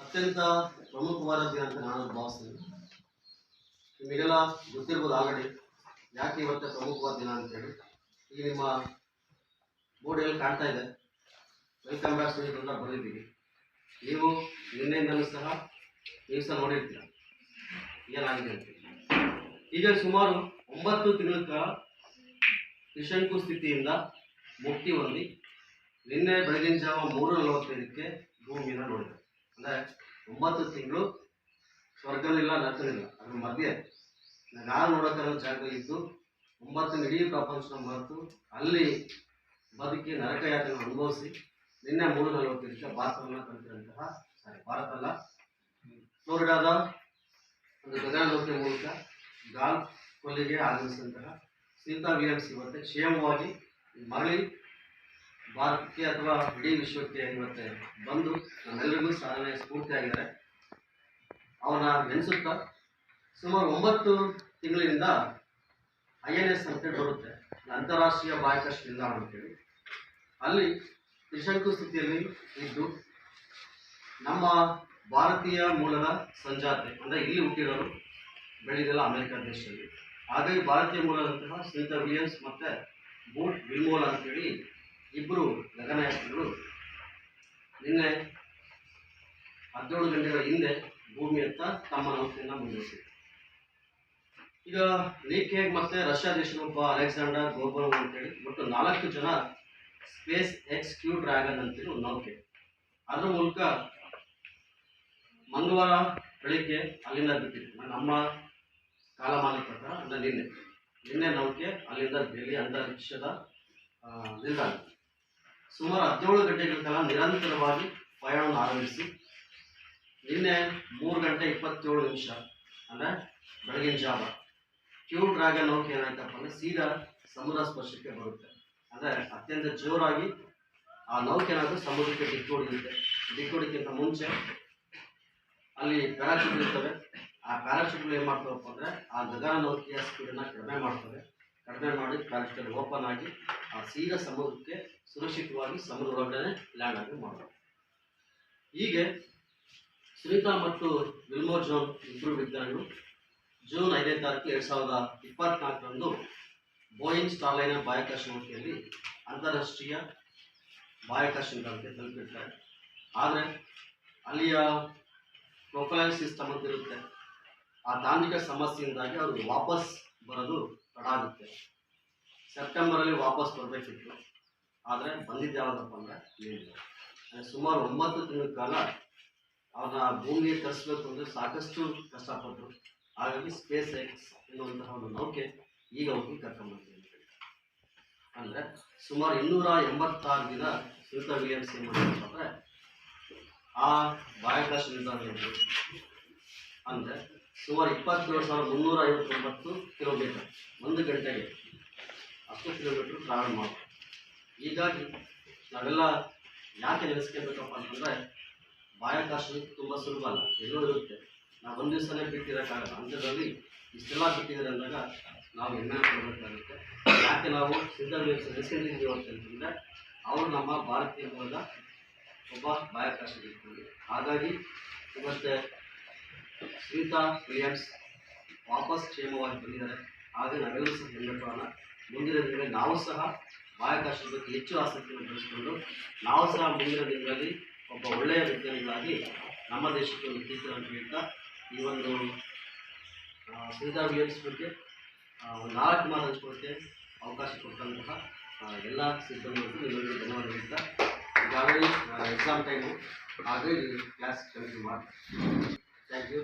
ಅತ್ಯಂತ ಪ್ರಮುಖವಾದ ದಿನ ಅಂತ ನಾನು ಭಾವಿಸ್ತೀನಿ. ನಿಮಗೆಲ್ಲ ಗೊತ್ತಿರ್ಬೋದು ಆಲ್ರೆಡಿ ಯಾಕೆ ಇವತ್ತು ಪ್ರಮುಖವಾದ ದಿನ ಅಂತೇಳಿ. ಈಗ ನಿಮ್ಮ ಬೋರ್ಡಲ್ಲಿ ಕಾಣ್ತಾ ಇದೆ, ವೆಲ್ಕಮ್ ಬ್ಯಾಕ್ ಸ್ಟೂಡೆಂಟ್ ಅಂತ ಬರೆದಿದ್ದೀವಿ. ನೀವು ನಿನ್ನೆಯಿಂದಲೂ ಸಹ ನೀವು ಸಹ ನೋಡಿರ್ತೀರ ಏನಾಗಿದೆ ಅಂತ. ಈಗ ಸುಮಾರು 9 ತಿಂಗಳ ಕಾಲ ತ್ರಿಶಂಕು ಸ್ಥಿತಿಯಿಂದ ಮುಕ್ತಿ ಹೊಂದಿ ನಿನ್ನೆ ಬೆಳಗಿನ ಜಾವ 3:45ಕ್ಕೆ ಭೂಮಿಯನ್ನು ನೋಡಿದೆ. ಅಂದರೆ 9 ತಿಂಗಳು ಸ್ವರ್ಗನಿಲ್ಲ ನರಕನಿಲ್ಲ, ಅದ್ರ ಮಧ್ಯೆ ನಾನು ನೋಡೋಕ್ಕಾಗೋ ಜಾಗದಲ್ಲಿ ಇದ್ದು 9 ಇಡೀ ಪ್ರಪಂಚನ ಮರೆತು ಅಲ್ಲಿ ಬದುಕಿ ನರಕ ಯಾತನೆ ಅನುಭವಿಸಿ ನಿನ್ನೆ 3:45ಕ್ಕೆ ಭಾರತವನ್ನು ಕಲಿತಿರುವಂತಹ ಭಾರತ ಅಲ್ಲ, ಫ್ಲೋರಿಡಾದ ಒಂದು ಗಗನನೌಕೆ ಮೂಲಕ ಗಾಲ್ಫ್ ಕೊಲ್ಲಿಗೆ ಆಗಮಿಸಿದಂತಹ ಸುನೀತಾ ವಿಲಿಯಮ್ಸ್ ಇವತ್ತೆ ಕ್ಷೇಮವಾಗಿ ಮರಳಿ ಭಾರತಕ್ಕೆ ಅಥವಾ ಇಡೀ ವಿಶ್ವಕ್ಕೆ ಇವತ್ತೆ ಬಂದು ನಮ್ಮೆಲ್ಲರಿಗೂ ಸಾಧನೆ ಸ್ಫೂರ್ತಿಯಾಗಿದ್ದಾರೆ. ಅವನ ನೆನೆಸುತ್ತಾ ಸುಮಾರು 9 ತಿಂಗಳಿಂದ INS ಅಂತ ಬರುತ್ತೆ, ಅಂತಾರಾಷ್ಟ್ರೀಯ ಬಾಹ್ಯಾಕಾಶ ನಿಲ್ದಾಣ ಅಂತೇಳಿ. ಅಲ್ಲಿ ತ್ರಿಶಂಕು ಸ್ಥಿತಿಯಲ್ಲಿ ಇದ್ದು ನಮ್ಮ ಭಾರತೀಯ ಮೂಲದ ಸಂಜಾತೆ ಅಂದರೆ ಇಲ್ಲಿ ಹುಟ್ಟಿರೋರು ಬೆಳೆದಿಲ್ಲ ಅಮೆರಿಕ ದೇಶದಲ್ಲಿ. ಹಾಗಾಗಿ ಭಾರತೀಯ ಮೂಲದಂತಹ ಸುನೀತಾ ವಿಲಿಯಮ್ಸ್ ಮತ್ತು ಬೂಟ್ ವಿಲ್ಮೋರ್ ಅಂತೇಳಿ ಇಬ್ಬರು ಗಗನಯಾತ್ರಿಗಳು ನಿನ್ನೆ 17 ಗಂಟೆಗಳ ಹಿಂದೆ ಭೂಮಿಯತ್ತ ತಮ್ಮ ನೌಕೆಯನ್ನು ಮುಂದುವರಿಸಿದರು. ಈಗ ಲೇಖೇಗ್ ಮತ್ತು ರಷ್ಯಾ ದೇಶದ ಒಬ್ಬ ಅಲೆಕ್ಸಾಂಡರ್ ಗೋರ್ಬನೋವ್ ಅಂತೇಳಿ ಒಟ್ಟು 4 ಜನ ಸ್ಪೇಸ್ ಎಕ್ಸ್ ಕ್ಯೂ ಡ್ರ್ಯಾಗನ್ ಅಂತೇಳಿ ಒಂದು ನೌಕೆ, ಅದರ ಮೂಲಕ ಮಂಗಳವಾರ ಬೆಳಿಗ್ಗೆ ಅಲ್ಲಿಂದ ಬಿಟ್ಟಿತ್ತು. ನಮ್ಮ ಕಾಲಮಾನ ಪ್ರಕಾರ ಅಂದರೆ ನಿನ್ನೆ ನೌಕೆ ಅಲ್ಲಿಂದ ಡೆಲ್ಲಿ ಅಂತರಿಕ್ಷದ ನಿಲ್ದಾಣ ಸುಮಾರು 17 ಗಂಟೆಗಳ ಕಾಲ ನಿರಂತರವಾಗಿ ಪಯಣವನ್ನು ಆರಂಭಿಸಿ ನಿನ್ನೆ 3:27 ಅಂದರೆ ಬೆಳಗಿನ ಜಾವ ಕ್ಯೂ ಡ್ರ್ಯಾಗನ್ ನೌಕೆ ಏನಾಯ್ತಪ್ಪ ಅಂದರೆ ಸೀದಾ ಸಮುದ್ರ ಸ್ಪರ್ಶಕ್ಕೆ ಬರುತ್ತೆ. ಅಂದರೆ ಅತ್ಯಂತ ಜೋರಾಗಿ ಆ ನೌಕೆ ಏನಾದರೂ ಸಮುದ್ರಕ್ಕೆ ಡಿಕ್ಕೋಡಿಕ್ಕಿಂತ ಮುಂಚೆ ಅಲ್ಲಿ ಪ್ಯಾರಾಚೂಟ್ ಇರ್ತವೆ. ಆ ಪ್ಯಾರಾಚೂಟ್ಗಳು ಏನು ಮಾಡ್ತಾವಪ್ಪ ಅಂದರೆ ಆ ಗಗನ ನೌಕೆಯ ಸ್ಪೀಡನ್ನು ಕಡಿಮೆ ಮಾಡಿ ಪ್ಯಾರಾಚೂಟ್ ಓಪನ್ ಆಗಿ ಆ ಸೀದಾ ಸಮುದ್ರಕ್ಕೆ ಸುರಕ್ಷಿತವಾಗಿ ಸಮುದ್ರ ಒಳಗಡೆ ಲ್ಯಾಂಡ್ ಆಗಿ ಮಾಡೋದು. ಹೀಗೆ ಸುನೀತಾ ಮತ್ತು ವಿಲ್ಮೋರ್ ಜೋನ್ ಇಬ್ಬರು ವಿಜ್ಞಾನಿಗಳು ಜೂನ್ 5ನೇ ತಾರೀಕು 2024ರಂದು ಬೋಯಿಂಗ್ ಸ್ಟಾರ್ಲೈನರ್ ಬಾಹ್ಯಾಕಾಶ ನೌಕೆಯಲ್ಲಿ ಅಂತಾರಾಷ್ಟ್ರೀಯ ಬಾಹ್ಯಾಕಾಶ ನಿಲ್ದಾಣಕ್ಕೆ ತಲುಪಿರ್ತಾರೆ. ಆದರೆ ಅಲ್ಲಿಯ ಪ್ರೊಪೈಲ್ ಸಿಸ್ಟಮ್ ಅಂತ ಇರುತ್ತೆ, ಆ ತಾಂತ್ರಿಕ ಸಮಸ್ಯೆಯಿಂದಾಗಿ ಅವರು ವಾಪಸ್ ಬರೋದು ತಡ ಆಗುತ್ತೆ. ಸೆಪ್ಟೆಂಬರಲ್ಲಿ ವಾಪಸ್ ಬರಬೇಕಿತ್ತು, ಆದರೆ ಬಂದಿದ್ದು ಯಾವುದಪ್ಪ ಅಂದರೆ ಸುಮಾರು 9 ತಿಂಗಳ ಕಾಲ ಅವನ್ನ ಭೂಮಿಗೆ ತರಿಸ್ಬೇಕು ಅಂದರೆ ಸಾಕಷ್ಟು ಕಷ್ಟಪಟ್ಟರು. ಹಾಗಾಗಿ ಸ್ಪೇಸ್ ಎಕ್ಸ್ ಎನ್ನುವಂತಹ ಒಂದು ನೌಕೆ ಈಗ ಹೋಗಿ ಕರ್ಕೊಂಡ್ಬಂದಿದೆ. ಅಂದರೆ ಸುಮಾರು 286 ದಿನ ಸುನೀತಾ ವಿಲಿಯಮ್ಸ್ ಏನು ಮಾಡಿದ್ರು ಅಂದರೆ ಆ ಬಾಹ್ಯಾಕಾಶ ನಿಲ್ದಾಣದಲ್ಲಿ ಅಂದರೆ ಸುಮಾರು 27,359 ಕಿಲೋಮೀಟರ್ 1 ಗಂಟೆಗೆ ಅಷ್ಟು ಕಿಲೋಮೀಟರ್ ಟ್ರಾವೆಲ್ ಮಾಡ್ತಾರೆ. ಹೀಗಾಗಿ ನಾವೆಲ್ಲ ಯಾಕೆ ನೆನೆಸ್ಕೊಳ್ಬೇಕಪ್ಪ ಅಂತಂದರೆ ಬಾಹ್ಯಾಕಾಶ ತುಂಬ ಸುಲಭ ಅಲ್ಲ, ಎಲ್ಲೋ ಇರುತ್ತೆ. ನಾವು ಒಂದು ದಿವಸನೇ ಬಿಟ್ಟಿರೋಕ್ಕಾಗಲ್ಲ. ಅಂಥದ್ರಲ್ಲಿ ಇಷ್ಟೆಲ್ಲ ಬಿಟ್ಟಿದ್ದಾರೆ ಅಂದಾಗ ನಾವು ಹೆಮ್ಮೆ ಕೊಡಬೇಕಾಗುತ್ತೆ. ಯಾಕೆ ನಾವು ಸುನೀತಾ ವಿಲಿಯಮ್ಸ್ ನೆನೆಸ್ಕೊಂಡಿದ್ದೀವಿ ಅಂತಂದರೆ ಅವರು ನಮ್ಮ ಭಾರತೀಯ ಮೂಲದ ಒಬ್ಬ ಬಾಹ್ಯಾಕಾಶ ವಿಜ್ಞಾನಿ. ಹಾಗಾಗಿ ಇವತ್ತು ಸುನೀತಾ ವಿಲಿಯಮ್ಸ್ ವಾಪಸ್ ಕ್ಷೇಮವಾಗಿ ಬಂದಿದ್ದಾರೆ. ಹಾಗೆ ನಾವೆಲ್ಲರೂ ಸಹ ಹೆಮ್ಮೆ ಪಡೋಣ. ಮುಂದಿನ ದಿನಗಳಲ್ಲಿ ನಾವು ಸಹ ಬಾಹ್ಯಾಕಾಶದ ಬಗ್ಗೆ ಹೆಚ್ಚು ಆಸಕ್ತಿಯನ್ನು ಬೆಳೆಸಿಕೊಂಡು ನಾವು ಸಹ ಮುಂದಿನ ದಿನಗಳಲ್ಲಿ ಒಬ್ಬ ಒಳ್ಳೆಯ ವಿಜ್ಞಾನಿಗಳಾಗಿ ನಮ್ಮ ದೇಶಕ್ಕೆ ಒಂದು ಕೀರ್ತಿಯನ್ನು ನೀಡ್ತಾ ಈ ಒಂದು ಸುನೀತಾ ವಿಲಿಯಮ್ಸ್ ಬಗ್ಗೆ ಒಂದು 4 ಮಾತು ಹಂಚ್ಕೊಳ್ಳೋಕ್ಕೆ ಅವಕಾಶ ಕೊಟ್ಟಂತಹ ಎಲ್ಲ ಸಿಬ್ಬಂದಿಗಳಿಗೂ ನಿಮಗೆ ಧನ್ಯವಾದ ನೀಡ್ತಾ ಈಗಾಗಲೇ ಎಕ್ಸಾಮ್ ಟೈಮು ಹಾಗೆ ಕ್ಲಾಸ್ ಕಂಟಿನ್ಯೂ ಮಾಡಿ. Thank you.